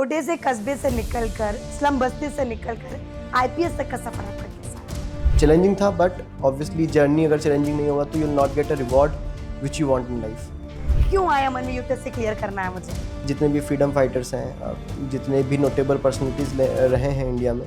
छोटे से कस्बे से निकलकर स्लम बस्ती से निकलकर आईपीएस तक का सफर आपका कैसा है? चैलेंजिंग था, बट ऑब्वियसली जर्नी अगर चैलेंजिंग नहीं होगा तो you will not get a reward which you want in life. क्यों आया मन में यूपीएससी क्लियर करना है मुझे? जितने भी फ्रीडम फाइटर्स हैं, जितने भी नोटेबल पर्सनैलिटीज़ रहे हैं इंडिया में,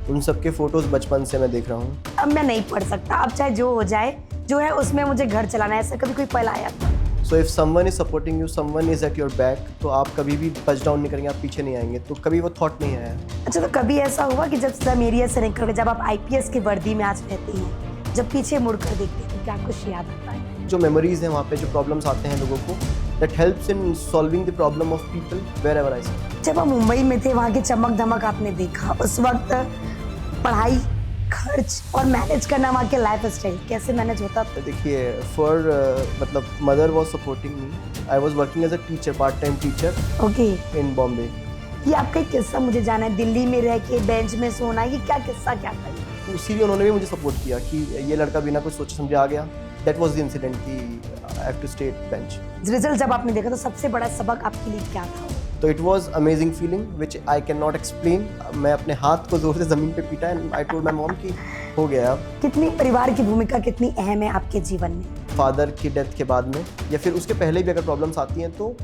उन सबके फ़ोटोज़ बचपन से मैं देख रहा हूँ। अब मैं नहीं पढ़ सकता, अब चाहे जो हो जाए, जो है उसमें मुझे घर चलाना है। ऐसा कभी कोई पल आया था? So if someone is supporting you, someone is at your back, तो आप कभी भी बच डाउन नहीं करेंगे, आप पीछे नहीं आएंगे। तो कभी वो थॉट नहीं आया। अच्छा, तो कभी ऐसा हुआ कि जब स्लम एरिया से निकल के जब आप आईपीएस की वर्दी में आज रहती हैं, जब पीछे मुड़कर देखते हैं तो क्या कुछ याद आता है? जो मेमोरीज़ हैं वहाँ पे, जो प्रॉब्लम्स आते हैं लोगों को, that helps in solving the problem of people wherever I see. जब आप मुंबई में थे, वहाँ की चमक धमक आपने देखा, उस वक्त पढ़ाई, खर्च और मैनेज करना, वहाँ के लाइफ स्टाइल कैसे मैनेज होता था? देखिए, मतलब mother was supporting me. I was working as a teacher, part time teacher okay, in Bombay. ये आपका एक किस्सा मुझे जाना है। दिल्ली में रह के बेंच में सोना, ये क्या किस्सा, क्या था? तो इसीलिए उन्होंने भी मुझे सपोर्ट किया कि ये लड़का बिना कुछ सोचे समझे आ गया। दैट वॉज द इंसिडेंट कि I have to stay at bench. Result जब आपने देखा तो सबसे बड़ा सबक आपके लिए क्या था? तो it was amazing feeling which I can not explain. मैं अपने हाथ को जोर से ज़मीन पे पीटा and I told my mom कि हो गया। कितनी परिवार की भूमिका कितनी अहम है आपके जीवन में? फादर की डेथ के बाद में या फिर उसके पहले भी अगर प्रॉब्लम्स आती हैं तो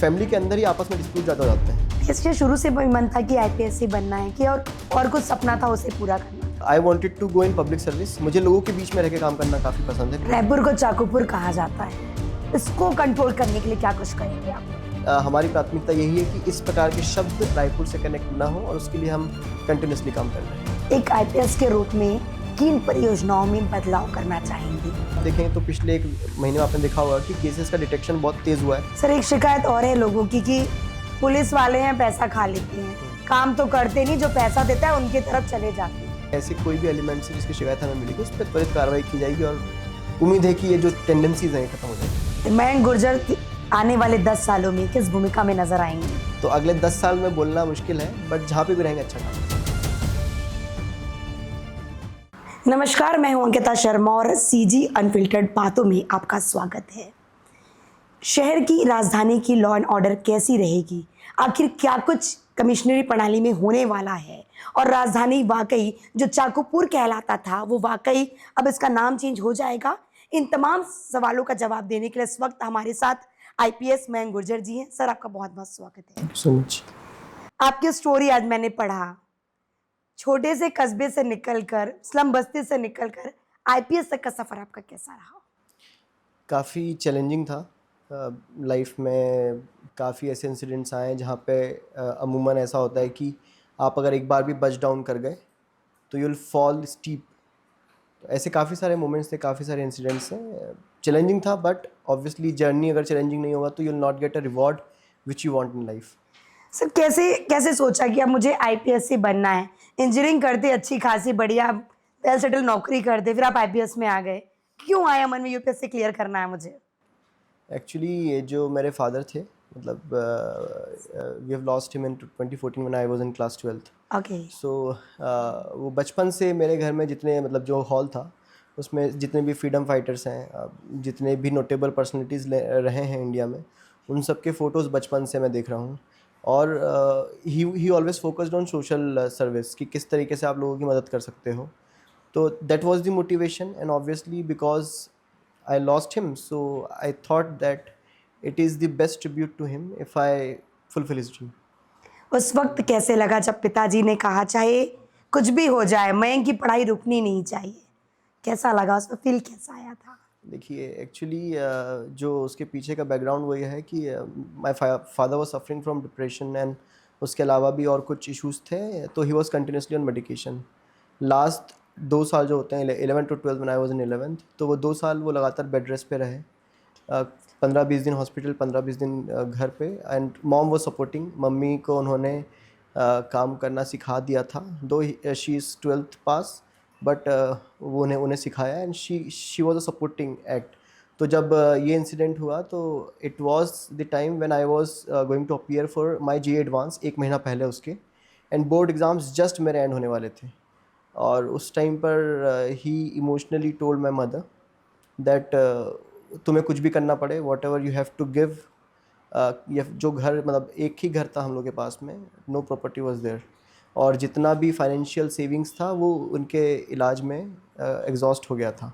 फैमिली के अंदर ही आपस में डिस्प्यूट ज़्यादा हो जाते हैं। इसलिए शुरू से वही मन था कि आईपीएस बनना है कि और कुछ सपना था उसे पूरा करना? I wanted to go in public service. मुझे लोगों के बीच में रह के काम करना काफ़ी पसंद है। रायपुर को चाकूपुर कहा जाता है, इसको कंट्रोल करने के लिए क्या कुछ करेंगे आप? हमारी प्राथमिकता यही है कि इस प्रकार के शब्द रायपुर से कनेक्ट ना हो और उसके लिए हम कंटिन्यूसली काम कर रहे हैं। एक आईपीएस के रूप में किन परियोजनाओं में बदलाव करना चाहेंगे? देखें तो पिछले एक महीने में आपने देखा होगा कि केसेस का डिटेक्शन बहुत तेज़ हुआ है। सर, एक शिकायत और है लोगों की कि पुलिस वाले हैं, पैसा खा लेते हैं, काम तो करते नहीं, जो पैसा देता है उनकी तरफ चले जाते हैं। ऐसे कोई भी एलिमेंट से जिसकी शिकायत हमें मिलेगी उस पर त्वरित कार्रवाई की जाएगी और उम्मीद है कि ये जो टेंडेंसीज हैं खत्म हो जाएगी। मयंक गुर्जर आने वाले 10 सालों में किस भूमिका में नजर आएंगे? तो अगले 10 साल में बोलना मुश्किल है, बट जहाँ पे भी रहेंगे अच्छा काम। नमस्कार, मैं हूं अंकिता शर्मा और सीजी अनफिल्टर्ड बातों में आपका स्वागत है। शहर की राजधानी की लॉ एंड ऑर्डर कैसी रहेगी, आखिर क्या कुछ कमिश्नरी प्रणाली में होने वाला है, और राजधानी वाकई जो चाकूपुर कहलाता था वो वाकई अब इसका नाम चेंज हो जाएगा? इन तमाम सवालों का जवाब देने के लिए इस वक्त हमारे साथ आईपीएस मयंक गुर्जर जी हैं। सर, आपका बहुत बहुत स्वागत है। So much. आपकी स्टोरी आज मैंने पढ़ा, छोटे से कस्बे से निकलकर स्लम बस्ती से निकलकर आईपीएस तक का सफर आपका कैसा रहा? काफ़ी चैलेंजिंग था। लाइफ में काफ़ी ऐसे इंसिडेंट्स आए हैं जहाँ पे अमूमन ऐसा होता है कि आप अगर एक बार भी बच डाउन कर गए तो यू विल फॉल स्टीप। तो ऐसे काफ़ी सारे मोमेंट्स थे, काफ़ी सारे इंसिडेंट्स हैं। चैलेंजिंग था, बट ऑब्वियसली जर्नी अगर चैलेंजिंग नहीं होगा तो you will not get a reward which you want in life. Sir, कैसे कैसे सोचा कि अब मुझे आईपीएस बनना है? इंजीनियरिंग करते अच्छी खासी बढ़िया वेल सेटल नौकरी करते, फिर आप आईपीएस में आ गए। क्यों आया मन में यूपीएससी क्लियर करना है मुझे? एक्चुअली ये जो मेरे फादर थे, मतलब we have lost him in 2014 when I was in class 12th। Okay, so वो बचपन से मेरे घर में जितने मतलब जो हॉल था उसमें जितने भी फ्रीडम फाइटर्स हैं, जितने भी नोटेबल पर्सनैलिटीज़ रहे हैं इंडिया में, उन सब के फ़ोटोज़ बचपन से मैं देख रहा हूँ। और ही always focused on social service कि किस तरीके से आप लोगों की मदद कर सकते हो। तो that was the motivation, and obviously because I lost him, so I thought that it is the best tribute to him if I fulfill his dream. उस वक्त कैसे लगा जब पिताजी ने कहा चाहे कुछ भी हो जाए, मयंक की पढ़ाई रुकनी नहीं चाहिए? कैसा लगा, उसमें फील कैसा आया था? देखिए, एक्चुअली जो उसके पीछे का बैकग्राउंड वो ये है कि my father was suffering from depression, and उसके अलावा भी और कुछ इश्यूज थे, तो he was continuously on medication. Last 2 साल जो होते हैं 11 to 12 when I was in 11th, तो वो 2 साल वो लगातार बेड रेस्ट पे रहे। 15-20 दिन हॉस्पिटल, 15-20 दिन घर पे। एंड मॉम वो सपोर्टिंग, मम्मी को उन्होंने काम करना सिखा दिया था। दो she is 12th pass, but वो उन्हें सिखाया, and she was a supporting act. तो जब ये इंसिडेंट हुआ तो it was the time when I was going to appear for my J advance, 1 महीना पहले उसके, एंड बोर्ड एग्ज़ाम्स जस्ट मेरे एंड होने वाले थे। और उस टाइम पर ही emotionally told my mother that तुम्हें कुछ भी करना पड़े, whatever you have to give, या जो घर मतलब एक ही घर था हम लोग के पास में, नो प्रॉपर्टी वाज देयर, और जितना भी फाइनेंशियल सेविंग्स था वो उनके इलाज में एग्जॉस्ट हो गया था।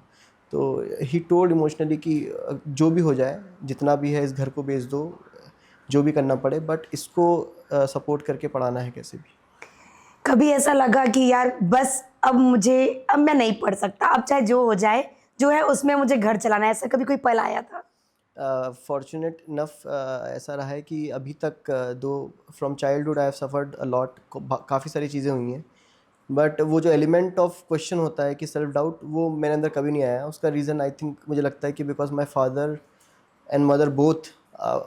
तो ही टोल्ड इमोशनली कि जो भी हो जाए, जितना भी है इस घर को बेच दो, जो भी करना पड़े, बट इसको सपोर्ट करके पढ़ाना है कैसे भी। कभी ऐसा लगा कि यार बस अब मैं नहीं पढ़ सकता, अब चाहे जो हो जाए, जो है उसमें मुझे घर चलाना है, ऐसा कभी कोई पल आया था? फॉर्चुनेट इनफ ऐसा रहा है कि अभी तक दो from childhood I have suffered a lot, काफ़ी सारी चीज़ें हुई हैं, बट वो जो एलिमेंट ऑफ क्वेश्चन होता है कि सेल्फ डाउट, वो मेरे अंदर कभी नहीं आया। उसका रीज़न आई थिंक मुझे लगता है कि because my father and mother both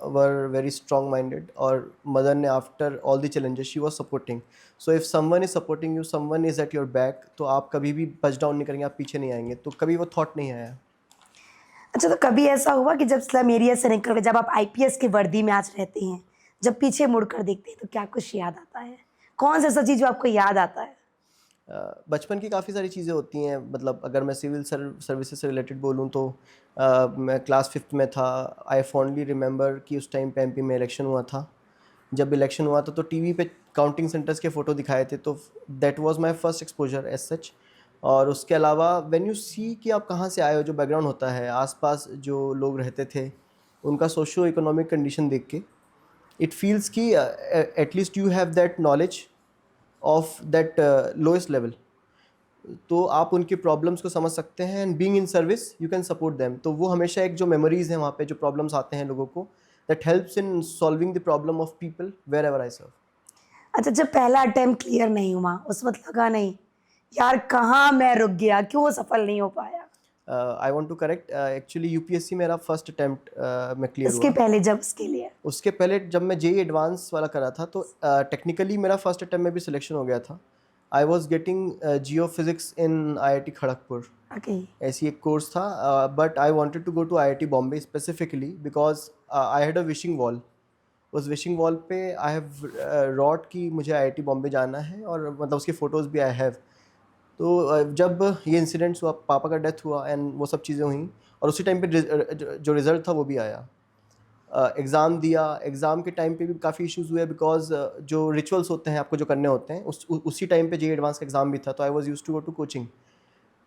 were very strong minded, और मदर ने after all the challenges she was supporting. So if someone is supporting you, someone is at your back, तो आप कभी भी बच डाउन नहीं करेंगे, आप पीछे नहीं आएंगे। तो कभी वो थॉट नहीं आया। अच्छा, तो कभी ऐसा हुआ कि जब स्लम एरिया से निकल के जब आप आईपीएस की वर्दी में आज रहते हैं, जब पीछे मुड़कर देखते हैं तो क्या कुछ याद आता है? कौन सा ऐसा चीज़ जो आपको याद आता है? बचपन की काफ़ी सारी चीज़ें होती हैं। मतलब अगर मैं सिविल सर्विसेज से रिलेटेड बोलूँ तो मैं क्लास 5th में था। आई फॉन्डली रिमेंबर कि उस टाइम पे एमपी में इलेक्शन हुआ था। जब इलेक्शन हुआ था तो टीवी पे काउंटिंग सेंटर्स के फ़ोटो दिखाए थे, तो that was my first exposure as such. और उसके अलावा व्हेन यू सी कि आप कहाँ से आए हो, जो बैकग्राउंड होता है, आसपास जो लोग रहते थे, उनका सोशो इकोनॉमिक कंडीशन देख के इट फील्स कि at least you have that knowledge of that lowest level, तो आप उनकी प्रॉब्लम्स को समझ सकते हैं, and being in service you can support them. तो वो हमेशा एक जो मेमोरीज हैं वहाँ पे, जो प्रॉब्लम्स आते हैं लोगों को, that helps in solving the problem of people wherever I serve. अच्छा, जब पहला अटेम्प्ट क्लियर नहीं हुआ उस वक़्त लगा नहीं, यार कहाँ मैं रुक गया, क्यों सफल नहीं हो पाया? I want to correct, actually UPSC मेरा फर्स्ट अटेम्प्ट में क्लियर इसके हुआ। पहले जब उसके लिए? उसके पहले जब मैं जेई एडवांस वाला करा था तो टेक्निकली मेरा फर्स्ट अटेम्प्ट में भी सिलेक्शन हो गया था। I was getting geophysics in IIT Kharagpur, okay. ऐसी एक कोर्स था, but I wanted to go to IIT Bombay specifically because I had a wishing wall. उस विशिंग वॉल पे आई हैव रॉट कि मुझे आईआईटी बॉम्बे जाना है, और मतलब उसकी फ़ोटोज़ भी आई हैव। तो जब ये इंसिडेंट्स हुआ, पापा का डेथ हुआ एंड वो सब चीज़ें हुई, और उसी टाइम पे जो रिज़ल्ट था वो भी आया। एग्ज़ाम दिया, एग्ज़ाम के टाइम पे भी काफ़ी इश्यूज़ हुए बिकॉज जो रिचुअल्स होते हैं आपको जो करने होते हैं, उसी टाइम पे जेईई एडवांस का एग्ज़ाम भी था, तो I was used to go to coaching.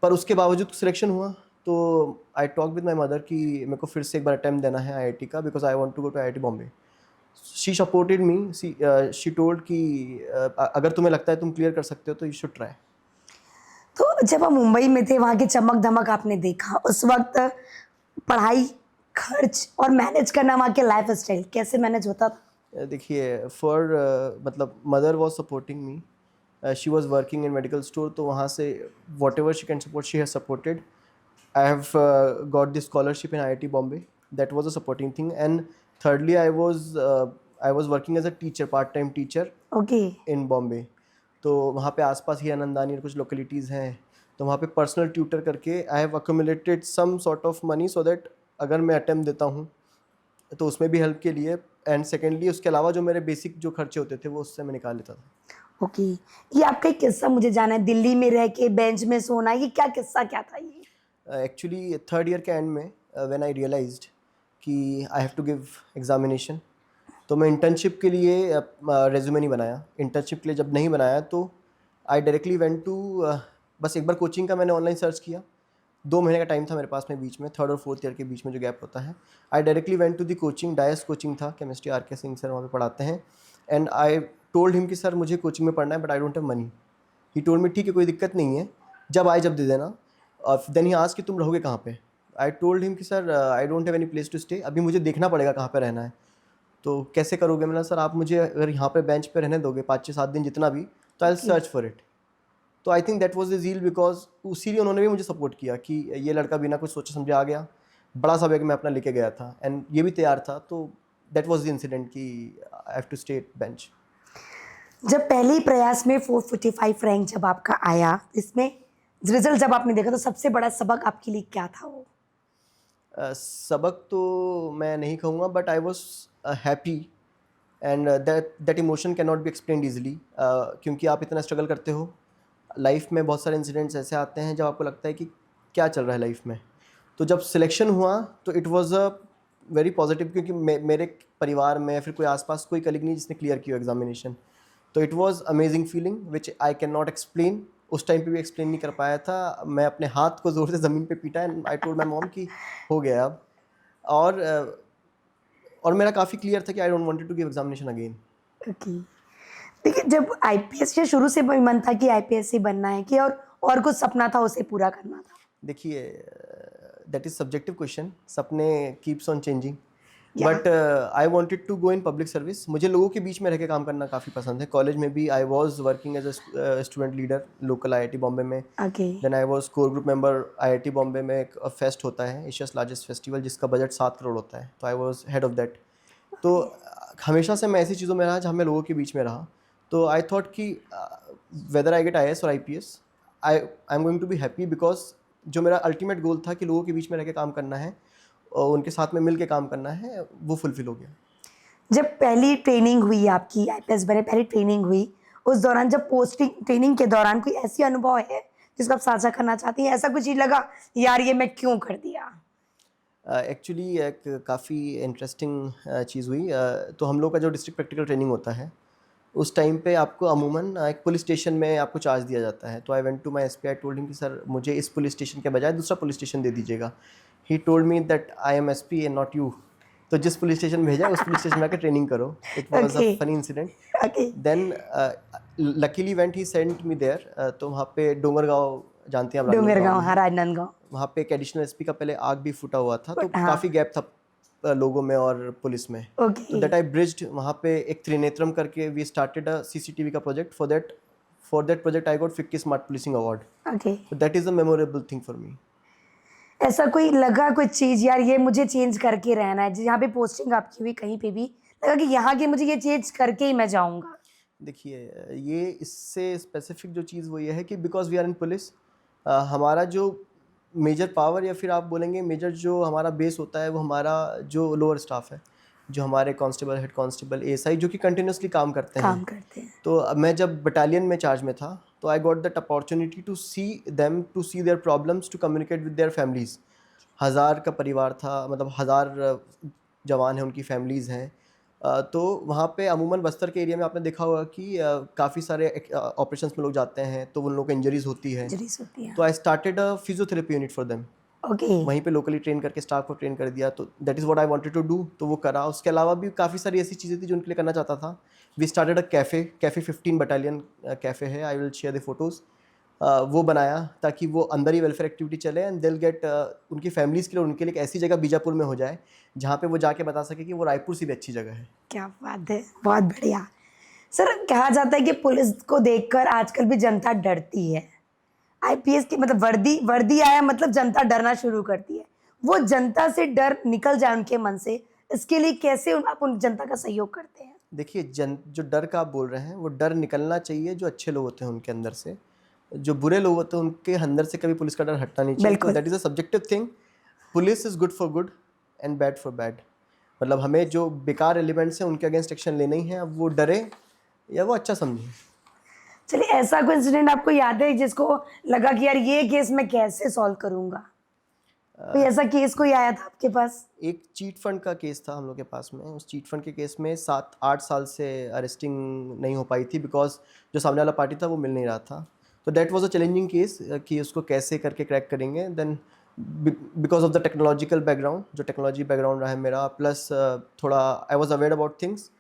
पर उसके बावजूद सिलेक्शन हुआ, तो I talk with my mother कि मेरे को फिर से एक बार अटैम्प्ट देना है आईआईटी का, because I want to go to IIT Bombay. She supported me, she told कि अगर तुम्हें लगता है तुम क्लियर कर सकते हो तो यू शुड ट्राई। तो जब आप मुंबई में थे, वहाँ की चमक-धमक आपने देखा, उस वक़्त पढ़ाई, खर्च और मैनेज करना, वहाँ के लाइफ़स्टाइल कैसे मैनेज होता था? देखिए, मतलब mother was supporting me, she was working in medical store, तो वहाँ से whatever she can support she has supported. I have got the scholarship in IIT Bombay, that was a supporting thing. And thirdly I was working as a teacher, part time teacher okay. In Bombay. तो वहाँ पे आसपास ही आनंदानी और कुछ localities हैं, तो वहाँ पे पर्सनल ट्यूटर करके I have accumulated some sort of money, so that अगर मैं अटेम्प्ट देता हूँ तो उसमें भी हेल्प के लिए, एंड सेकेंडली उसके अलावा जो मेरे बेसिक जो खर्चे होते थे वो उससे मैं निकाल लेता था। ओके। ये आपका एक किस्सा मुझे जानना है, दिल्ली में रह के बेंच में सोना, ये क्या किस्सा क्या था ये? एक्चुअली थर्ड ईयर के एंड में व्हेन आई रियलाइज्ड कि I have to give examination, तो मैं इंटर्नशिप के लिए रेज्यूमे नहीं बनाया। इंटर्नशिप के लिए जब नहीं बनाया तो आई डायरेक्टली वेंट टू, बस एक बार कोचिंग का मैंने ऑनलाइन सर्च किया, 2 महीने का टाइम था मेरे पास में, बीच में थर्ड और फोर्थ ईयर के बीच में जो गैप होता है। I directly went to the coaching, डायस कोचिंग था, केमिस्ट्री आर.के. सिंह सर वहाँ पे पढ़ाते हैं, एंड आई टोल्ड हिम कि सर मुझे कोचिंग में पढ़ना है but I don't have money. He told me ठीक है कोई दिक्कत नहीं है, जब दे देना। देन ही आस्क्ड कि तुम रहोगे कहाँ पे? आई टोल्ड हिम कि sir I don't have any place to stay, अभी मुझे देखना पड़ेगा कहाँ पे रहना है। तो कैसे करोगे? मैंने सर आप मुझे अगर यहाँ पे बेंच पे रहने दोगे 5-6-7 दिन जितना भी, तो आई सर्च फॉर इट। तो I think that was the zeal, because उसी लिए उन्होंने भी मुझे सपोर्ट किया कि ये लड़का बिना कुछ सोचे समझे आ गया, बड़ा सा बैग मैं अपना लेके गया था एंड ये भी तैयार था। तो दैट वाज द इंसिडेंट कि I have to stay at bench. जब पहले ही प्रयास में 445 रैंक जब आपका आया, इसमें रिजल्ट जब आपने देखा तो सबसे बड़ा सबक आपके लिए क्या था वो? सबक तो मैं नहीं कहूँगा, but I was happy, and that emotion can not be explained easily, क्योंकि आप इतना स्ट्रगल करते हो लाइफ में। बहुत सारे इंसिडेंट्स ऐसे आते हैं जब आपको लगता है कि क्या चल रहा है लाइफ में। तो जब सिलेक्शन हुआ तो it was a very positive, क्योंकि मेरे परिवार में फिर कोई आसपास कोई कलीग नहीं जिसने क्लियर किया एग्जामिनेशन। तो it was amazing feeling which I can not explain. उस टाइम पे भी एक्सप्लेन नहीं कर पाया था। मैं अपने हाथ को ज़ोर से ज़मीन पे पीटा and I told my mom कि हो गया अब। और और मेरा काफ़ी क्लियर था कि I don't wanted to give examination again. Okay. देखिए, जब आईपीएस से शुरू से मन था कि आईपीएस ही बनना है, कि और कुछ सपना था उसे पूरा करना था? देखिए, दैट इज़ सब्जेक्टिव क्वेश्चन। सपने कीप्स ऑन चेंजिंग, या but I wanted to go in public service. मुझे लोगों के बीच में रह के काम करना काफ़ी पसंद है। कॉलेज में भी I was working as a student leader local IIT Bombay में। Okay. Then I was core group member. IIT Bombay में एक फेस्ट होता है, एशियाज लार्जेस्ट फेस्टिवल, जिसका बजट 7 करोड़ होता है। तो I was head of that. तो हमेशा से मैं ऐसी चीज़ों में रहा जहाँ मैं लोगों के बीच में रहा। तो आई थॉट कि वेदर आई गेट आईएएस और IPS, I am going to be happy, because जो मेरा अल्टीमेट गोल था कि लोगों के बीच में रह के काम करना है और उनके साथ में मिल के काम करना है, वो फुलफिल हो गया। जब पहली ट्रेनिंग हुई आपकी, आईपीएस बने पहली ट्रेनिंग हुई, उस दौरान जब पोस्टिंग ट्रेनिंग के दौरान कोई ऐसी अनुभव है जिसको आप साझा करना चाहती हैं? ऐसा कुछ चीज लगा, यार ये मैं क्यों कर दिया? एक्चुअली एक काफ़ी इंटरेस्टिंग चीज़ हुई। तो हम लोग का जो डिस्ट्रिक्ट प्रैक्टिकल ट्रेनिंग होता है, उस टाइम पे आपको अमूमन एक पुलिस स्टेशन में आपको चार्ज दिया जाता है। तो I went to my SP, I told him कि सर मुझे इस पुलिस स्टेशन के बजाय दूसरा पुलिस स्टेशन दे दीजिएगा। ही told me that I am SP and not you. तो जिस पुलिस स्टेशन भेजा उस पुलिस स्टेशन में आकर ट्रेनिंग करो। It was a Okay. Funny incident. Okay. Then luckily went he sent me there. तो वहाँ पे डोंगरगांव, जानते हैं आप डोंगरगांव, राजनांदगांव हाँ, में, राजनांदगांव। वहाँ पे एक एडिशनल एसपी का पहले आग भी फूटा हुआ था। तो हाँ। काफ़ी गैप था लोगों में और पुलिस में। तो ओके। That I bridged. वहाँ पे एक त्रिनेत्रम करके वी स्टार्टेड अ सीसीटीवी का project. For that project I got FICCI smart policing award. Okay. तो that is a memorable thing for me. ऐसा कोई लगा कोई चीज, यार ये मुझे चेंज करके रहना है, जहाँ पे पोस्टिंग आपकी हुई कहीं पे भी लगा कि यहाँ की मुझे ये चेंज करके ही मैं जाऊंगा? देखिए, ये इससे स्पेसिफिक जो चीज़ वो ये है कि because we are in police, हमारा जो मेजर पावर या फिर आप बोलेंगे मेजर जो हमारा बेस होता है, वो हमारा जो लोअर स्टाफ है, जो हमारे कांस्टेबल, हेड कांस्टेबल, एएसआई, जो कि कंटिन्यूसली काम करते हैं। काम करते हैं। तो मैं जब बटालियन में चार्ज में था, तो I got that opportunity to see them, to see their problems, to communicate with their families. 1000 का परिवार था, मतलब 1000 जवान हैं, उनकी फैमिलीज़ हैं। तो वहाँ पे अमूमन बस्तर के एरिया में आपने देखा होगा कि काफ़ी सारे ऑपरेशंस में लोग जाते हैं तो उन लोगों को इंजरीज होती है। इंजरीज होती है। तो I started a physiotherapy unit for them. Okay. वहीं पे लोकली ट्रेन करके स्टाफ को ट्रेन कर दिया। तो that is what I wanted to do, तो वो करा। उसके अलावा भी काफ़ी सारी ऐसी चीज़ें थी जो उनके लिए करना चाहता था। We started a cafe 15 battalion cafe है, I will share the photos. वो बनाया ताकि वो अंदर ही वेलफेयर एक्टिविटी चले एंड दिल गेट उनकी फैमिलीज़ के लिए, उनके लिए एक ऐसी जगह बीजापुर में हो जाए जहाँ पे वो जाके बता सके कि वो रायपुर से भी अच्छी जगह है। क्या बात है, बहुत बढ़िया। सर, कहा जाता है कि पुलिस को देखकर आजकल भी जनता डरती है। आईपीएस की मतलब वर्दी वर्दी आया मतलब जनता डरना शुरू करती है। वो जनता से डर निकल जाए उनके मन से, इसके लिए कैसे आप उन जनता का सहयोग करते हैं? देखिए, जो डर का आप बोल रहे हैं, वो डर निकलना चाहिए जो अच्छे लोग होते हैं उनके अंदर से। जो बुरे लोग होते हैं उनके अंदर से कभी पुलिस का डर हटना नहीं चाहिए। तो बिल्कुल। That is a subjective thing. Police is good for good and bad for bad. मतलब हमें जो बेकार एलिमेंट्स हैं उनके अगेंस्ट एक्शन लेना ही है। अब वो डरे या वो अच्छा समझे। चलिए, ऐसा कोई इंसिडेंट आपको याद है जिसको लगा कि यार ये केस मैं कैसे सॉल्व करूंगा? कोई ऐसा केस कोई आया था आपके पास? एक चीट फंड का केस था हम लोग के पास में। उस चीट फंड के केस में 7-8 साल से अरेस्टिंग नहीं हो पाई थी, बिकॉज जो सामने वाला पार्टी था वो मिल नहीं रहा था। तो that was a challenging case कि उसको कैसे करके क्रैक करेंगे। Then because of the technological background, जो टेक्नोलॉजी बैकग्राउंड रहा है मेरा, प्लस थोड़ा I was aware about things,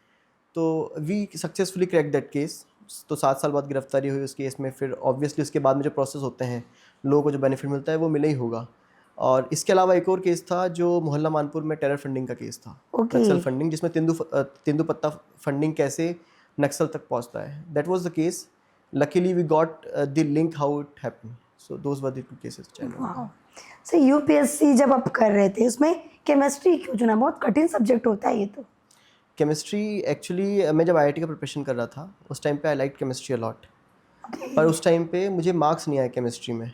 तो we successfully crack that case. तो 7 साल बाद गिरफ्तारी हुई उस केस में। फिर ऑब्वियसली उसके बाद में जो प्रोसेस होते हैं, लोगों को जो बेनिफिट मिलता है वो मिले ही होगा। और इसके अलावा एक और केस था जो मोहल्ला मानपुर में टेरर फंडिंग का केस था। ओके। नक्सल फंडिंग, जिसमें तेंदुपत्ता फंडिंग कैसे नक्सल तक पहुंचता है, that was the case. Luckily we got the link how it happened. So those were the 2 cases. वाह। सर, यूपीएससी जब आप कर रहे थे उसमें केमिस्ट्री क्यों चुना? बहुत कठिन सब्जेक्ट होता है ये तो। केमिस्ट्री एक्चुअली मैं जब आईआईटी का प्रिपरेशन कर रहा था, उस टाइम पे आई लाइक केमिस्ट्री अलॉट। पर उस टाइम पे मुझे मार्क्स नहीं आए केमिस्ट्री में।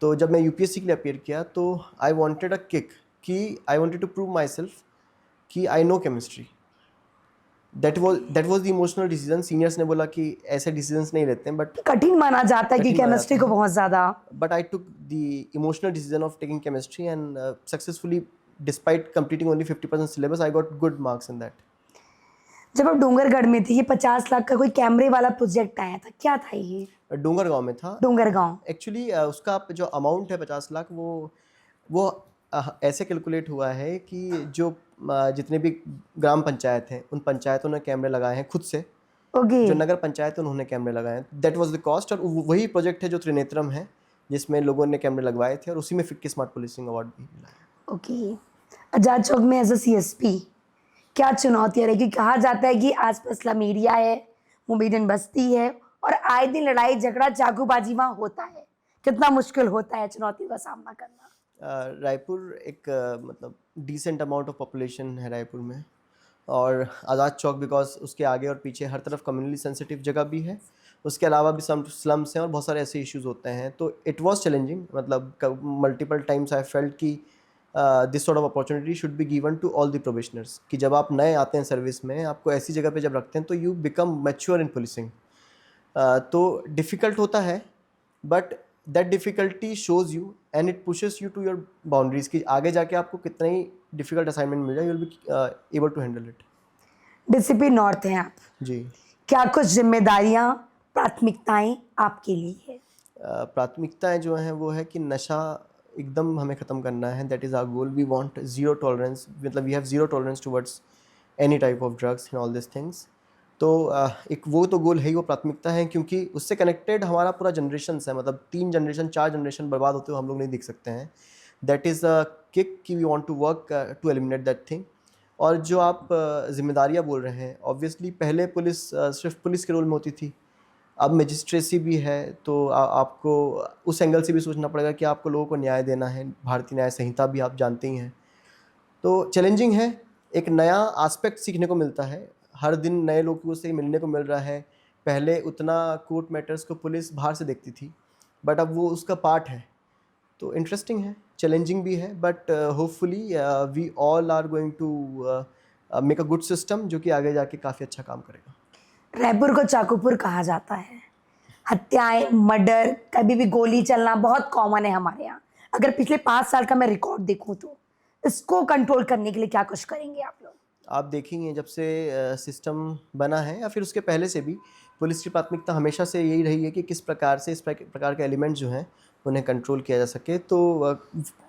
तो जब मैं यूपीएससी के लिए अपेयर किया तो आई वांटेड अ किक, कि I wanted to prove myself कि I know chemistry. That was the emotional decision. Seniors ने बोला कि ऐसे डिसीजंस नहीं लेते हैं, बट कठिन माना जाता है कि कठिन माना केमिस्ट्री जाता को है। बहुत ज्यादा। But I took the emotional decision of taking chemistry and successfully despite completing only 50% syllabus I got good marks in that. जब आप डोंगरगढ़ में थे, ये 50 लाख का कोई कैमरे वाला प्रोजेक्ट आया था, क्या था ये? डोंगर गांव में था डोंगरगांव। एक्चुअली। उसका जो अमाउंट है 50 लाख, वो ऐसे कैलकुलेट हुआ है कि जो जितने भी ग्राम पंचायत हैं उन पंचायतों ने कैमरे लगाए हैं खुद से, ओके। जो नगर पंचायत है उन्होंने कैमरे लगाए हैं। That was the cost. और वही प्रोजेक्ट है जो त्रिनेत्रम है, जिसमें लोगों ने कैमरे लगवाए थे, और उसी में फिक्की स्मार्ट पुलिसिंग अवार्ड भी मिला है। ओके। आजाद चौक में एज अ सीएसपी क्या चुनौतियां रही? क्योंकि कहा जाता है कि आसपास स्लम एरिया है, मोमेडन बस्ती है, और आए दिन लड़ाई झगड़ा चाकूबाजी वहाँ होता है। कितना मुश्किल होता है चुनौतियों का सामना करना? रायपुर एक मतलब डिसेंट अमाउंट ऑफ पॉपुलेशन है रायपुर में, और आज़ाद चौक बिकॉज उसके आगे और पीछे हर तरफ कम्युनली सेंसिटिव जगह भी है, उसके अलावा भी सम स्लम्स हैं और बहुत सारे ऐसे इश्यूज होते हैं। तो इट वाज चैलेंजिंग, मतलब मल्टीपल टाइम्स आई फेल्ट कि this sort of opportunity should be given to all the probationers, कि जब आप नए आते हैं सर्विस में, आपको ऐसी जगह पे जब रखते हैं तो you become mature in policing. तो डिफ़िकल्ट होता है, but that difficulty shows you and it pushes you to your boundaries, कि आगे जाके आपको कितना ही डिफ़िकल्ट असाइनमेंट मिल जाए, you will be able to handle it. Discipline north हैं आप, जी। क्या कुछ जिम्मेदारियां, प्राथमिकताएं आपके लिए है? प्राथमिकताएं जो हैं वो है कि नशा एकदम हमें ख़त्म करना है। That is our goal. We want zero tolerance, मतलब we have zero tolerance towards any type of drugs and all this things. तो एक वो तो गोल है ही, वो प्राथमिकता है, क्योंकि उससे कनेक्टेड हमारा पूरा जनरेशन है, मतलब 3 जनरेशन 4 जनरेशन बर्बाद होते हुए हम लोग नहीं देख सकते हैं। दैट इज़ अ किक कि we want to work to eliminate that thing. और जो आप जिम्मेदारियाँ बोल रहे हैं, ऑब्वियसली पहले पुलिस सिर्फ पुलिस के रोल में होती थी, अब मजिस्ट्रेसी भी है, तो आपको उस एंगल से भी सोचना पड़ेगा कि आपको लोगों को न्याय देना है। भारतीय न्याय संहिता भी आप जानते ही हैं। तो चैलेंजिंग है, एक नया एस्पेक्ट सीखने को मिलता है, हर दिन नए लोगों से मिलने को मिल रहा है। पहले उतना कोर्ट मैटर्स को पुलिस बाहर से देखती थी, बट अब वो उसका पार्ट है। तो इंटरेस्टिंग है, चैलेंजिंग भी है, but hopefully we all are going to make a good system, जो कि आगे जाके काफ़ी अच्छा काम करेगा। रायपुर को चाकूपुर कहा जाता है। हत्याएं, मर्डर, कभी भी गोली चलना बहुत कॉमन है हमारे यहाँ। अगर पिछले 5 साल का मैं रिकॉर्ड देखूं तो इसको कंट्रोल करने के लिए क्या कुछ करेंगे आप लोग? आप देखेंगे जब से सिस्टम बना है, या फिर उसके पहले से भी, पुलिस की प्राथमिकता हमेशा से यही रही है कि किस प्रकार से इस प्रकार के एलिमेंट जो हैं उन्हें कंट्रोल किया जा सके। तो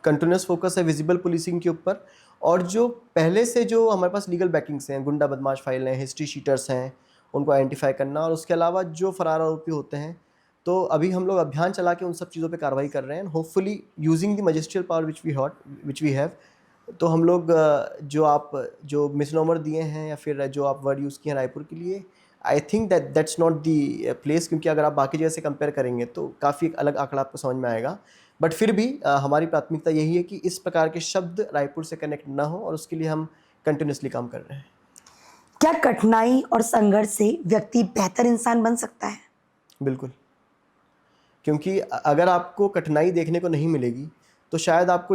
कंटिन्यूस फोकस है विजिबल पुलिसिंग के ऊपर, और जो पहले से जो हमारे पास लीगल बैकिंग्स हैं, गुंडा बदमाश फाइल हैं, हिस्ट्री शीटर्स हैं, उनको आइडेंटिफाई करना, और उसके अलावा जो फरार आरोपी होते हैं, तो अभी हम लोग अभियान चला के उन सब चीज़ों पे कार्रवाई कर रहे हैं, hopefully using the magisterial power which we have. तो हम लोग जो मिसनोमर दिए हैं, या फिर जो आप वर्ड यूज़ किए हैं रायपुर के लिए, I think that's not the place, क्योंकि अगर आप बाकी जगह से कंपेयर करेंगे तो काफ़ी एक अलग आंकड़ा आपको समझ में आएगा। बट फिर भी हमारी प्राथमिकता यही है कि इस प्रकार के शब्द रायपुर से कनेक्ट ना हो, और उसके लिए हम कंटिन्यूसली काम कर रहे हैं। क्या कठिनाई और संघर्ष से व्यक्ति बेहतर इंसान बन सकता है? बिल्कुल, क्योंकि अगर आपको कठिनाई देखने को नहीं मिलेगी, तो शायद आपको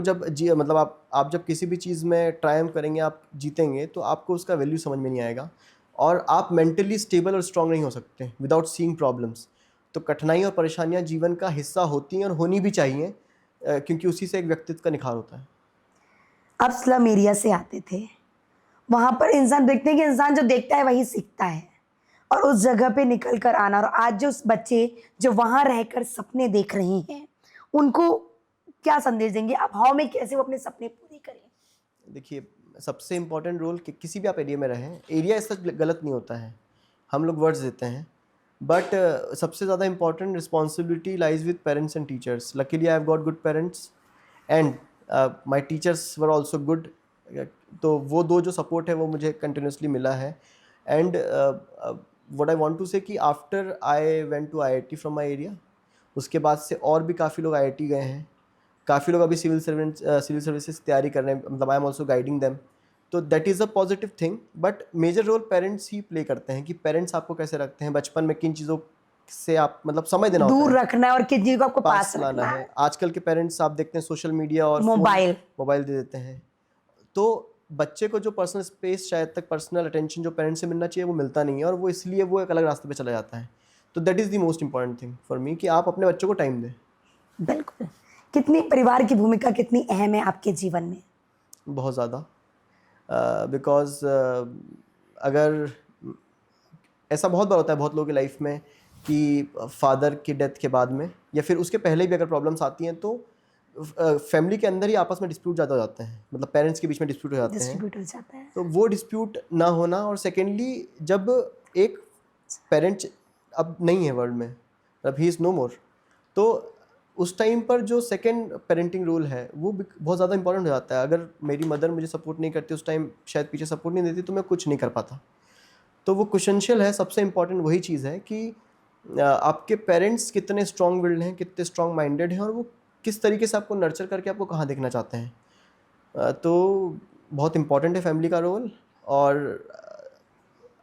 मतलब आप जब किसी भी चीज़ में ट्रायम्फ करेंगे, आप जीतेंगे, तो आपको उसका वैल्यू समझ में नहीं आएगा, और आप मेंटली स्टेबल और स्ट्रांग नहीं हो सकते विदाउट सीइंग प्रॉब्लम्स। तो कठिनाई और परेशानियां जीवन का हिस्सा होती हैं और होनी भी चाहिए, क्योंकि उसी से एक व्यक्तित्व का निखार होता है। आप स्लम एरिया से आते थे, वहां पर इंसान देखते हैं कि इंसान जो देखता है वही सीखता है, और उस जगह पे निकल कर आना, और आज जो बच्चे जो वहां रहकर सपने देख रहे हैं उनको क्या संदेश देंगे आप? हाउ में कैसे वो अपने सपने पूरे करें? देखिए, सबसे इम्पोर्टेंट रोल कि किसी भी आप एरिया में रहें, एरिया सच गलत नहीं होता है, हम लोग वर्ड्स देते हैं, बट सबसे ज़्यादा important responsibility lies with parents and teachers. Luckily I have got good parents and my teachers were also good. तो वो दो जो सपोर्ट है वो मुझे कंटिन्यूसली मिला है। And what I want to say कि after I went to IIT from my area, उसके बाद से और भी काफ़ी लोग IIT गए हैं, काफ़ी लोग अभी सिविल सर्विसेज तैयारी कर रहे हैं, मतलब I am also guiding them. तो that is a positive thing, but major role parents ही प्ले करते हैं, कि पेरेंट्स आपको कैसे रखते हैं, बचपन में किन चीज़ों से आप मतलब समझ देना होता दूर है, रखना है और किस चीज को आपको पास पास लाना रखना है। है। आजकल के पेरेंट्स आप देखते हैं सोशल मीडिया और मोबाइल दे देते हैं, तो बच्चे को जो पर्सनल स्पेस, शायद तक पर्सनल अटेंशन जो पेरेंट्स से मिलना चाहिए वो मिलता नहीं है, और वो इसलिए वो एक अलग रास्ते पे चला जाता है। तो that is the most important thing for मी, कि आप अपने बच्चों को टाइम दें। बिल्कुल। कितनी परिवार की भूमिका कितनी अहम है आपके जीवन में? बहुत ज़्यादा, बिकॉज़ अगर ऐसा बहुत बार होता है बहुत लोगों की लाइफ में कि फादर की डेथ के बाद में या फिर उसके पहले भी अगर प्रॉब्लम्स आती हैं तो फैमिली के अंदर ही आपस में डिस्प्यूट ज़्यादा हो जाते हैं, मतलब पेरेंट्स के बीच में डिस्प्यूट हो जाते हैं। डिस्ट्रीब्यूट हो जाता है। तो वो डिस्प्यूट ना होना, और सेकेंडली जब एक पेरेंट अब नहीं है वर्ल्ड में, अब ही इज़ नो मोर, तो उस टाइम पर जो सेकंड पेरेंटिंग रोल है वो बहुत ज़्यादा इंपॉर्टेंट हो जाता है। अगर मेरी मदर मुझे सपोर्ट नहीं करती उस टाइम, शायद पीछे सपोर्ट नहीं देती, तो मैं कुछ नहीं कर पाता। तो वो क्वेश्चनशियल है, सबसे इम्पॉर्टेंट वही चीज़ है कि आपके पेरेंट्स कितने स्ट्रॉन्ग विल्ड हैं, कितने स्ट्रॉन्ग माइंडेड हैं, और वो किस तरीके से आपको नर्चर करके आपको कहाँ देखना चाहते हैं। तो बहुत इम्पॉर्टेंट है फैमिली का रोल। और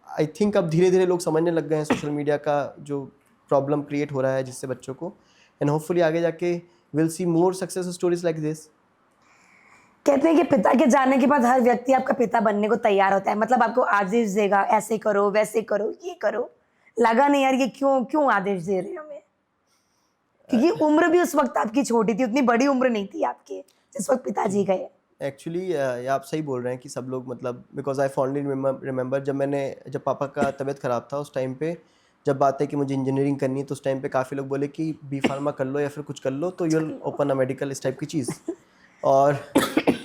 आई थिंक अब धीरे धीरे लोग समझने लग गए हैं सोशल मीडिया का जो प्रॉब्लम क्रिएट हो रहा है जिससे बच्चों को, एंड होपफुली आगे जाके will see more success stories like this. कहते हैं कि पिता के जाने के बाद हर व्यक्ति आपका पिता बनने को तैयार होता है, मतलब आपको आदेश देगा, ऐसे करो, वैसे करो, ये करो। लगा नहीं यार ये क्यों क्यों आदेश दे रहे हैं हमें? क्योंकि उम्र भी उस वक्त आपकी छोटी थी, उतनी बड़ी उम्र नहीं थी आपकी जिस वक्त पिताजी गए। एक्चुअली ये आप सही बोल रहे हैं कि सब लोग, मतलब बिकॉज आई फॉन्डली रिमेंबर जब पापा का तबीयत ख़राब था उस टाइम पे, जब बात है कि मुझे इंजीनियरिंग करनी है, तो उस टाइम पे काफ़ी लोग बोले कि बी फार्मा कर लो या फिर कुछ कर लो तो यूल ओपन अ मेडिकल, इस टाइप की चीज़। और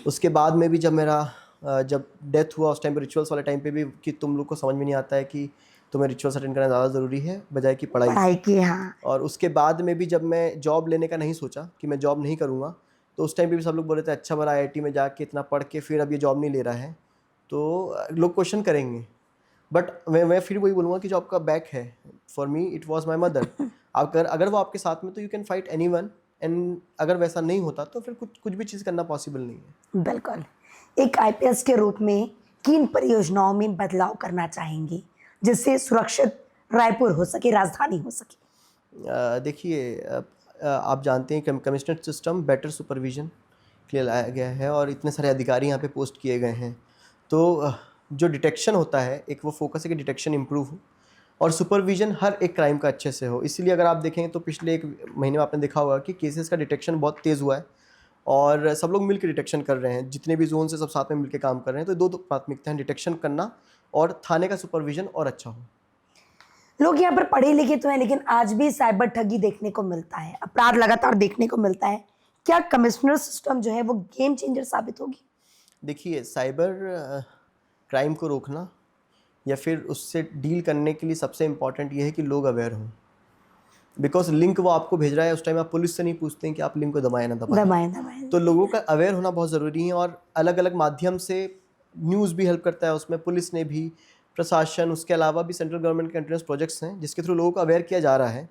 उसके बाद में भी जब मेरा जब डेथ हुआ उस टाइम पे रिचुअल्स वाले टाइम पे भी, कि तुम लोग को समझ में नहीं आता है कि तुम्हें रिचुअल्स अटेंड करना ज़्यादा ज़रूरी है बजाय कि पढ़ाई। पढ़ाई की, हाँ। और उसके बाद में भी जब मैं जॉब लेने का नहीं सोचा कि मैं जॉब नहीं करूँगा, तो उस टाइम पे भी सब लोग बोले थे अच्छा भला आईआईटी में जाके इतना पढ़ के फिर अब ये जॉब नहीं ले रहा है, तो लोग क्वेश्चन करेंगे। बट मैं फिर वही बोलूँगा कि जो आपका बैक है, for me it was my mother. अगर वो आपके साथ में, तो you can fight anyone, and अगर वैसा नहीं होता तो फिर कुछ भी चीज़ करना पॉसिबल नहीं है। बिल्कुल। एक आईपीएस के रूप में किन परियोजनाओं में बदलाव करना चाहेंगे जिससे सुरक्षित रायपुर हो सके, राजधानी हो सके? देखिए, आप जानते हैं कमिश्नरेट सिस्टम बेटर सुपरविजन के लिए लाया गया है और इतने सारे अधिकारी यहाँ पे पोस्ट किए गए हैं। तो जो डिटेक्शन होता है, एक वो फोकस है कि डिटेक्शन इम्प्रूव हो और सुपरविजन हर एक क्राइम का अच्छे से हो। इसीलिए अगर आप देखें तो पिछले एक महीने में आपने देखा होगा कि केसेस का डिटेक्शन बहुत तेज़ हुआ है और सब लोग मिलकर डिटेक्शन कर रहे हैं, जितने भी जोन से सब साथ में मिलकर काम कर रहे हैं। तो दो प्राथमिकता हैं, डिटेक्शन करना और थाने का सुपरविजन और अच्छा हो। लोग यहाँ पर पढ़े लिखे तो हैं लेकिन आज भी साइबर ठगी देखने को मिलता है, अपराध लगातार देखने को मिलता है। क्या कमिश्नर सिस्टम जो है वो गेम चेंजर साबित होगी? देखिए, साइबर क्राइम को रोकना या फिर उससे डील करने के लिए सबसे इम्पॉर्टेंट ये है कि लोग अवेयर हों। बिकॉज लिंक वो आपको भेज रहा है, उस टाइम आप पुलिस से नहीं पूछते हैं कि आप लिंक को दबाएं ना दबाएं। दबाएं। तो लोगों का अवेयर होना बहुत ज़रूरी है और अलग अलग माध्यम से न्यूज़ भी हेल्प करता है उसमें, पुलिस ने भी, प्रशासन, उसके अलावा भी सेंट्रल गवर्नमेंट के कंटिन्यूस प्रोजेक्ट्स हैं जिसके थ्रू लोगों को अवेयर किया जा रहा है।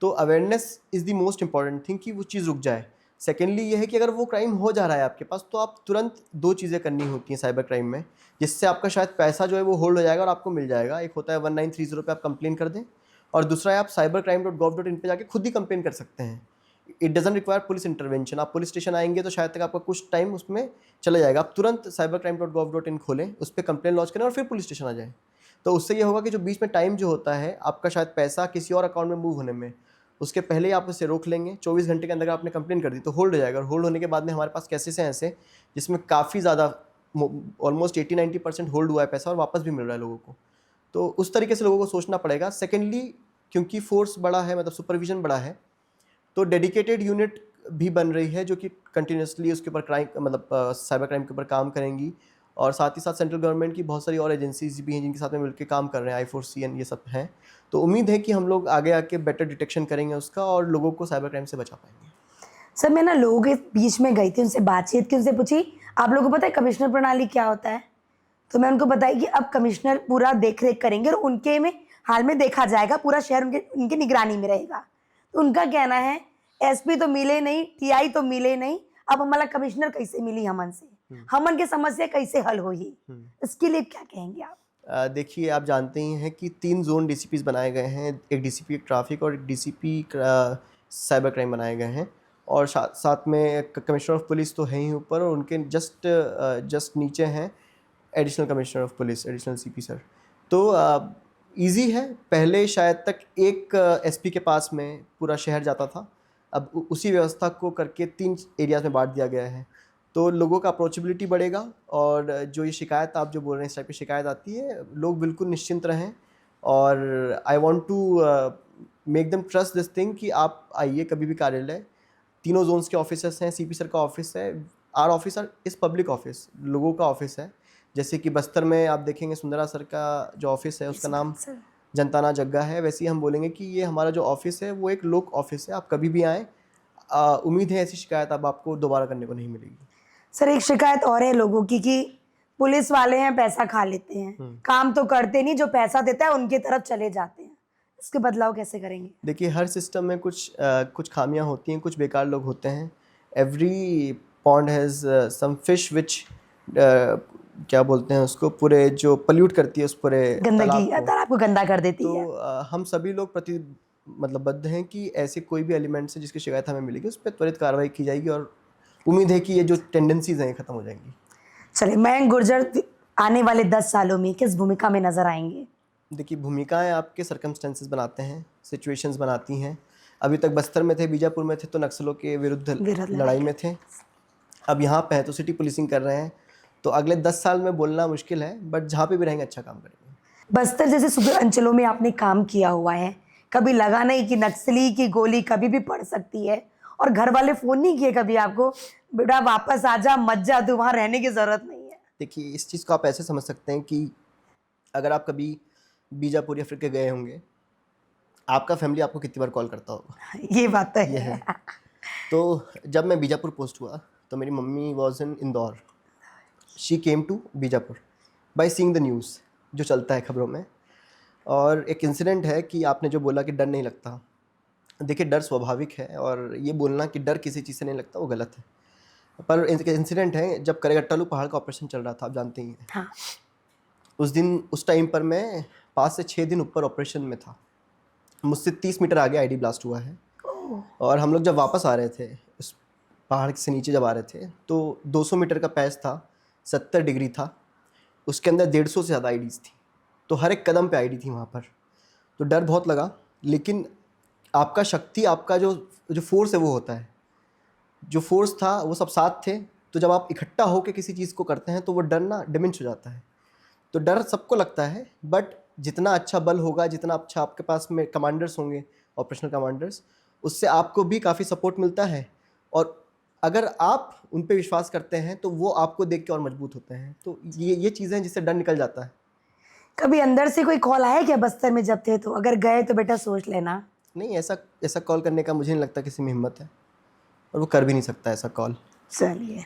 तो awareness is the most important thing कि वो चीज़ रुक जाए। सेकेंडली ये है कि अगर वो क्राइम हो जा रहा है आपके पास, तो आप तुरंत दो चीज़ें करनी होती हैं साइबर क्राइम में, जिससे आपका शायद पैसा जो है वो होल्ड हो जाएगा और आपको मिल जाएगा। एक होता है 1930 पे आप कंप्लेन कर दें, और दूसरा है आप cybercrime.gov.in पे जाके खुद ही कंप्लेन कर सकते हैं। It doesn't require police intervention. आप पुलिस स्टेशन आएंगे तो शायद तक आपका कुछ टाइम उसमें चला जाएगा। आप तुरंत cybercrime.gov.in खोलें, उस पर कंप्लेन लॉन्च करें और फिर पुलिस स्टेशन आ जाए। तो उससे ये होगा कि जो बीच में टाइम जो होता है आपका, शायद पैसा किसी और अकाउंट में मूव होने में, उसके पहले ही आप उसे रोक लेंगे। 24 घंटे के अंदर आपने कंप्लेन कर दी तो होल्ड हो जाएगा, और होल्ड होने के बाद में हमारे पास केसेस हैं ऐसे जिसमें काफ़ी ज़्यादा, ऑलमोस्ट 80-90% होल्ड हुआ है पैसा और वापस भी मिल रहा है लोगों को। तो उस तरीके से लोगों को सोचना पड़ेगा। सेकेंडली, क्योंकि फोर्स बड़ा है, मतलब सुपरविजन बड़ा है, तो डेडिकेटेड यूनिट भी बन रही है जो कि कंटिन्यूसली उसके ऊपर क्राइम, मतलब साइबर क्राइम के ऊपर काम करेंगी। और साथ ही साथ सेंट्रल गवर्नमेंट की बहुत सारी और एजेंसीज भी हैं जिनके साथ में मिलकर काम कर रहे हैं, I4CN ये सब हैं। तो उम्मीद है कि हम लोग आगे आके बेटर डिटेक्शन करेंगे उसका और लोगों को साइबर क्राइम से बचा पाएंगे। सर, मैं ना लोगों के बीच में गई थी, उनसे बातचीत की, उनसे पूछी आप लोगों को पता है कमिश्नर प्रणाली क्या होता है? तो मैं उनको बताई कि अब कमिश्नर पूरा देख रेख करेंगे और उनके में हाल में देखा जाएगा, पूरा शहर उनकी निगरानी में रहेगा। तो उनका कहना है एसपी तो मिले नहीं, टीआई तो मिले नहीं, अब हमारा कमिश्नर कैसे मिली हमन से, हमन की समस्या कैसे हल होगी? इसके लिए क्या कहेंगे आप? देखिए, आप जानते ही हैं कि 3 जोन डीसीपीज बनाए गए हैं, एक डीसीपी ट्रैफिक और एक डीसीपी साइबर क्राइम बनाए गए हैं, और साथ में कमिश्नर ऑफ पुलिस तो है ही ऊपर, और उनके जस्ट नीचे हैं additional commissioner of police, additional CP sir. तो इजी है। पहले शायद तक एक एसपी के पास में पूरा शहर जाता था, अब उसी व्यवस्था को करके 3 एरियाज में बांट दिया गया है। तो लोगों का अप्रोचेबिलिटी बढ़ेगा, और जो ये शिकायत आप जो बोल रहे हैं, इस टाइप की शिकायत आती है, लोग बिल्कुल निश्चिंत रहें। और I want to make them trust this thing कि आप आइए कभी भी कार्यालय, तीनों जोन्स के ऑफिसर्स हैं, सीपी सर का ऑफिस है, आर ऑफिसर इस पब्लिक ऑफिस, लोगों का ऑफिस है। जैसे कि बस्तर में आप देखेंगे सुंदरा सर का जो ऑफिस है उसका नाम सर, जनताना जग्गा है, वैसे ही हम बोलेंगे कि ये हमारा जो ऑफिस है वो एक लोक ऑफिस है, आप कभी भी आएँ। उम्मीद है ऐसी शिकायत अब आपको दोबारा करने को नहीं मिलेगी। सर एक शिकायत और है लोगों की कि पुलिस वाले हैं, पैसा खा लेते हैं, काम तो करते नहीं, जो पैसा देता है उनकी तरफ चले जाते हैं। इसके बदलाव कैसे करेंगे? देखिए, हर सिस्टम में कुछ खामियां होती हैं, कुछ बेकार लोग होते हैं। Every pond has some fish which क्या बोलते हैं उसको, पूरे जो पल्यूट करती है उस पूरे गंदगी तालाब को। तालाब को गंदा कर देती है। तो हम सभी लोग मतलब बद्ध हैं कि ऐसे कोई भी एलिमेंट से जिसकी शिकायत हमें मिलेगी उस पर त्वरित कार्रवाई की जाएगी, और उम्मीद है कि ये जो टेंडेंसीज हैं ये खत्म हो जाएंगी। चलिए, मयंक गुर्जर आने वाले 10 सालों में किस भूमिका में नजर आएंगे? देखिए, भूमिकाएं आपके सर्कमस्टेंसेस बनाते हैं, सिचुएशंस बनाती हैं। अभी तक बस्तर में थे, बीजापुर में थे तो नक्सलों के विरुद्ध लड़ाई में थे। अब यहाँ पे हैं तो सिटी पुलिसिंग कर रहे हैं। तो अगले 10 साल में बोलना मुश्किल है, बट जहाँ पे भी रहेंगे अच्छा काम करेंगे। बस्तर जैसे सूबे अंचलों में आपने काम किया हुआ है, कभी लगा नहीं कि नक्सली की गोली कभी भी पड़ सकती है? और घर वाले फोन नहीं किए कभी आपको, बेटा वापस आ जा, मत जा, तू वहां रहने की जरूरत नहीं है? देखिए, इस चीज़ को आप ऐसे समझ सकते हैं कि अगर आप कभी बीजापुर या फिर के गए होंगे, आपका फैमिली आपको कितनी बार कॉल करता होगा। ये बात तो ये है। है। तो जब मैं बीजापुर पोस्ट हुआ तो मेरी mummy was in Indore, she came to Bijapur by seeing the news जो चलता है खबरों में। और एक इंसिडेंट है कि आपने जो बोला कि डर नहीं लगता, देखिए डर स्वाभाविक है, और ये बोलना कि डर किसी चीज़ से नहीं लगता वो गलत है। पर इंसिडेंट है, जब करेगट्टालू पहाड़ का ऑपरेशन चल रहा था, आप जानते ही हैं। हाँ। उस टाइम पर मैं 5 से 6 दिन ऊपर ऑपरेशन में था। मुझसे 30 मीटर आगे आईडी ब्लास्ट हुआ है, और हम लोग जब वापस आ रहे थे, उस पहाड़ से नीचे जब आ रहे थे, तो 200 मीटर का पैच था, 70 डिग्री था, उसके अंदर 150 से ज़्यादा आईडीज़ थी। तो हर एक कदम पे आईडी थी वहाँ पर। तो डर बहुत लगा, लेकिन आपका शक्ति, आपका जो जो फोर्स है वो होता है। जो फोर्स था वो सब साथ थे, तो जब आप इकट्ठा होकर किसी चीज़ को करते हैं तो वो डर ना डिमिनिश हो जाता है। तो डर सबको लगता है, बट जितना अच्छा बल होगा, जितना अच्छा आपके पास में कमांडर्स होंगे, ऑपरेशनल कमांडर्स, उससे आपको भी काफ़ी सपोर्ट मिलता है। और अगर आप उन पे विश्वास करते हैं तो वो आपको देख के और मजबूत होते हैं। तो ये चीज़ें हैं जिससे डर निकल जाता है। कभी अंदर से कोई कॉल आया क्या बस्तर में जब थे? तो अगर गए तो बेटा सोच लेना। नहीं, ऐसा कॉल करने का मुझे नहीं लगता किसी में हिम्मत है, और वो कर भी नहीं सकता ऐसा कॉल। चलिए,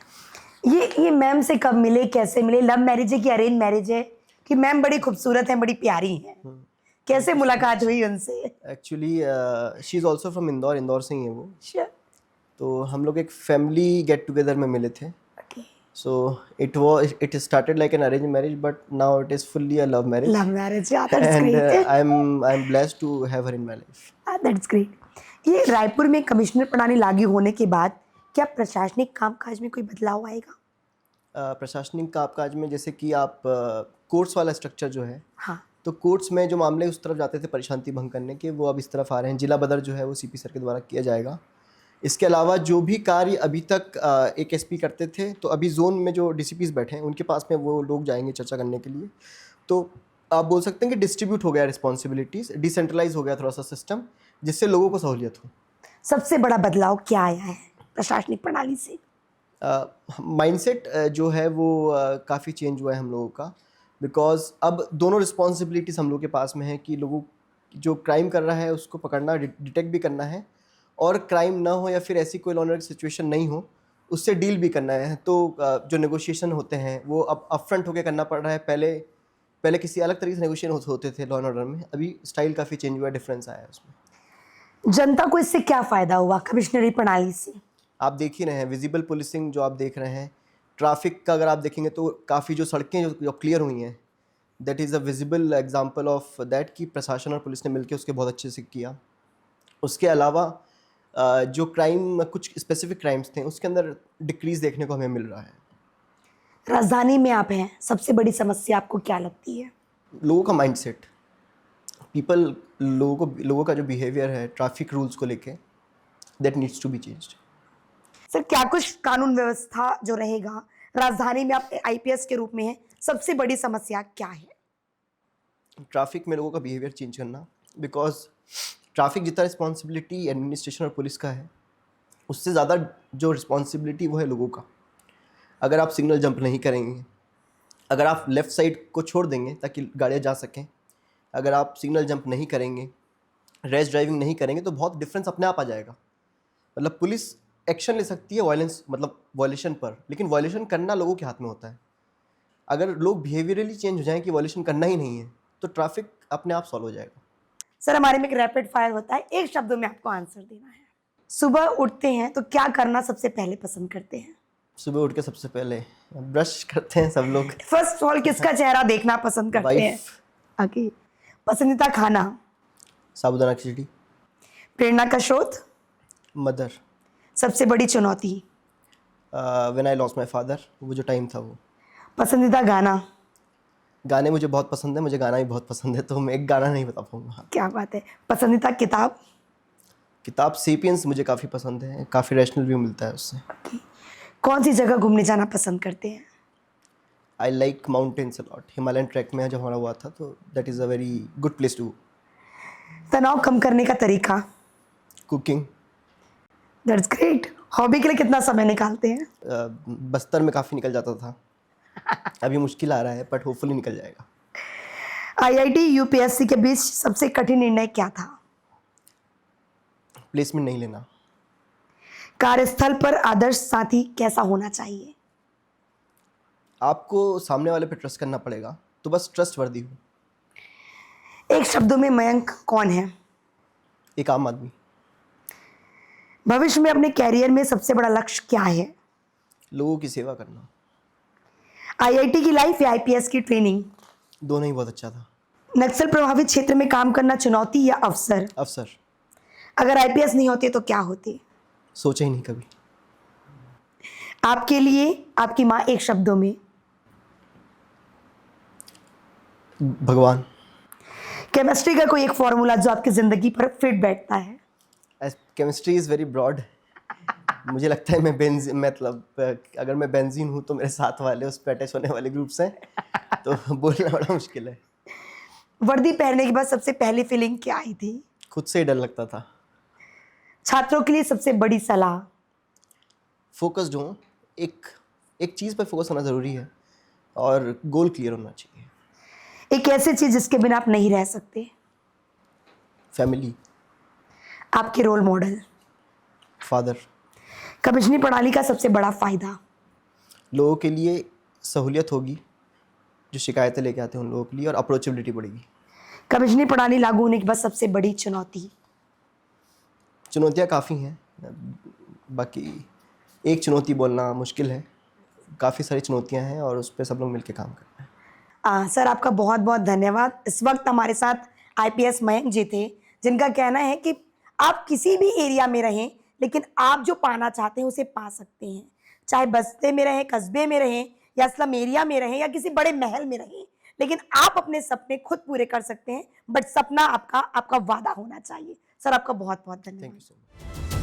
ये मैम से कब मिले, कैसे मिले? लव मैरिज है कि अरेंज मैरिज है? कि मैम बड़ी खूबसूरत हैं, बड़ी प्यारी हैं, कैसे मुलाकात हुई उनसे? Actually she is also from Indore से ही है वो। Sure. तो हम लोग एक फैमिली गेट टुगेदर में मिले थे। Okay. So it started like an arranged marriage, but now it is fully a love marriage. Love marriage, yeah, that's And great. I'm blessed to have her in my life. That's great. ये रायपुर में commissioner प्रणाली लागू होने के बाद क्या प्रशासनिक कामकाज में कोई बदलाव आएगा? प्रशासनिक कामकाज में जैसे कि आप कोर्ट्स वाला स्ट्रक्चर जो है, हाँ। तो कोर्ट्स में जो मामले उस तरफ जाते थे परिशांति भंग करने के, वो अब इस तरफ आ रहे हैं। जिला बदर जो है वो सीपी सर के द्वारा किया जाएगा। इसके अलावा जो भी कार्य अभी तक एक एसपी करते थे, तो अभी जोन में जो डीसीपीज बैठे हैं उनके पास में वो लोग जाएंगे चर्चा करने के लिए। तो आप बोल सकते हैं कि डिस्ट्रीब्यूट हो गया रिस्पॉन्सिबिलिटीज़, डिसेंट्रलाइज हो गया थोड़ा सा सिस्टम, जिससे लोगों को सहूलियत हो। सबसे बड़ा बदलाव क्या आया है प्रशासनिक प्रणाली से? माइंडसेट जो है वो काफ़ी चेंज हुआ है हम लोगों का, बिकॉज अब दोनों रिस्पॉन्सिबिलिटीज़ हम लोग के पास में है कि लोगों जो क्राइम कर रहा है उसको पकड़ना, डिटेक्ट भी करना है, और क्राइम ना हो या फिर ऐसी कोई लॉ एंड ऑर्डर सिचुएशन नहीं हो उससे डील भी करना है। तो जो नेगोशिएशन होते हैं वो अब अपफ्रंट होकर करना पड़ रहा है। पहले किसी अलग तरीके से नेगोशिएशन होते थे लॉ एंड ऑर्डर में, अभी स्टाइल काफ़ी चेंज हुआ है, डिफरेंस आया है उसमें। जनता को इससे क्या फ़ायदा हुआ कमिश्नरी प्रणाली से? आप देख ही रहे हैं विजिबल पुलिसिंग जो आप देख रहे हैं। ट्रैफिक का अगर आप देखेंगे तो काफ़ी जो सड़कें जो क्लियर हुई हैं, that is a visible example of that कि प्रशासन और पुलिस ने मिलकर उसके बहुत अच्छे से किया। उसके अलावा जो क्राइम, कुछ स्पेसिफिक क्राइम्स थे उसके अंदर डिक्रीज़ देखने को हमें मिल रहा है। राजधानी में आप हैं, सबसे बड़ी समस्या आपको क्या लगती है? लोगों का माइंडसेट, लोगों का जो बिहेवियर है ट्रैफिक रूल्स को लेके, that needs to be changed. Sir क्या कुछ कानून व्यवस्था जो रहेगा राजधानी में, आप आईपीएस के रूप में हैं, सबसे बड़ी समस्या क्या है? ट्रैफिक में लोगों का बिहेवियर चेंज करना, बिकॉज ट्रैफिक जितना रिस्पॉन्सिबिलिटी एडमिनिस्ट्रेशन और पुलिस का है, उससे ज़्यादा जो रिस्पॉन्सिबिलिटी वो है लोगों का। अगर आप सिग्नल जंप नहीं करेंगे, अगर आप लेफ़्ट साइड को छोड़ देंगे ताकि गाड़ियाँ जा सकें, अगर आप सिग्नल जंप नहीं करेंगे, रैश ड्राइविंग नहीं करेंगे, तो बहुत डिफरेंस अपने आप आ जाएगा। मतलब पुलिस एक्शन ले सकती है वायलेंस मतलब वायलेशन पर, लेकिन वायलेशन करना लोगों के हाथ में होता है। अगर लोग बिहेवियरली चेंज हो जाएं कि वायलेशन करना ही नहीं है, तो ट्रैफिक अपने आप सॉल्व हो जाएगा। सर हमारे में एक रैपिड फायर होता है, एक शब्दों में आपको आंसर देना है। सुबह उठते हैं तो क्या करना सबसे पहले पसंद करते हैं? सुबह उठ के सबसे पहले ब्रश करते हैं सब लोग। फर्स्ट ऑफ ऑल किसका चेहरा देखना पसंद करते हैं? वाइफ। ओके। पसंदीदा खाना? साबूदाना खिचड़ी। प्रेरणा का स्रोत? मदर। सबसे बड़ी चुनौती? When I lost my father, वो जो टाइम था वो। पसंदीदा गाना? गाने मुझे बहुत पसंद है, मुझे गाना भी बहुत पसंद है, तो मैं एक गाना नहीं बता पाऊंगा। क्या बात है। पसंदीदा किताब? किताब सेपियंस मुझे काफ़ी पसंद है, काफ़ी रैशनल व्यू मिलता है उससे। कौन सी जगह घूमने जाना पसंद करते हैं? I like mountains a lot. Himalayan trek में जब हमारा हुआ था, तो that is a very good place to. तनाव कम करने का तरीका? कुकिंग। That's great. हॉबी के लिए कितना समय निकालते हैं? बस्तर में काफ़ी निकल जाता था, अभी मुश्किल आ रहा है, बट होपफुली निकल जाएगा। आईआईटी यूपीएससी के बीच सबसे कठिन निर्णय क्या था? प्लेसमेंट नहीं लेना। कार्यस्थल पर आदर्श साथी कैसा होना चाहिए? आपको सामने वाले पे ट्रस्ट करना पड़ेगा, तो बस ट्रस्ट वर्दी हो। एक शब्दों में मयंक कौन है? एक आम आदमी। भविष्य में अपने कैरियर में सबसे बड़ा लक्ष्य क्या है? लोगों की सेवा करना। आईआईटी की लाइफ या आईपीएस की ट्रेनिंग? दोनों ही बहुत अच्छा था। नक्सल प्रभावित क्षेत्र में काम करना चुनौती या अवसर? अवसर। अगर आईपीएस नहीं होते तो क्या होते? सोचा ही नहीं कभी। आपके लिए आपकी माँ एक शब्दों में? भगवान। केमिस्ट्री का कोई एक फॉर्मूला जो आपकी जिंदगी पर फिट बैठता है? Chemistry is very broad. मुझे लगता है मैं बेंजीन, मतलब अगर मैं बेंजीन हूँ तो मेरे साथ वाले उस पे अटैच होने वाले ग्रुप्स हैं, तो बोलना बड़ा मुश्किल है। वर्दी पहनने के बाद सबसे पहली फीलिंग क्या आई थी? खुद से ही डर लगता था। छात्रों के लिए सबसे बड़ी सलाह? फोकस्ड हो, एक चीज़ पर फोकस होना ज़रूरी है, और गोल क्लियर होना चाहिए। एक ऐसी चीज जिसके बिना आप नहीं रह सकते? फैमिली। आपके रोल मॉडल? फादर। कमिश्नरी प्रणाली का सबसे बड़ा फायदा? लोगों के लिए सहूलियत होगी, जो शिकायतें लेके आते हैं उन लोगों के लिए, और अप्रोचेबिलिटी बढ़ेगी। कमिश्नरी प्रणाली लागू होने के बाद सबसे बड़ी चुनौती? चुनौतियाँ काफ़ी हैं, बाकी एक चुनौती बोलना मुश्किल है, काफ़ी सारी चुनौतियाँ हैं, और उस पर सब लोग मिलकर काम करते हैं। सर आपका बहुत बहुत धन्यवाद। इस वक्त हमारे साथ आईपीएस मयंक जी थे, जिनका कहना है कि आप किसी भी एरिया में रहें, लेकिन आप जो पाना चाहते हैं उसे पा सकते हैं। चाहे बस्ते में रहें, कस्बे में रहें, या स्लम एरिया में रहें, या किसी बड़े महल में रहें, लेकिन आप अपने सपने खुद पूरे कर सकते हैं। बट सपना आपका वादा होना चाहिए। सर आपका बहुत बहुत धन्यवाद। Thank you so much.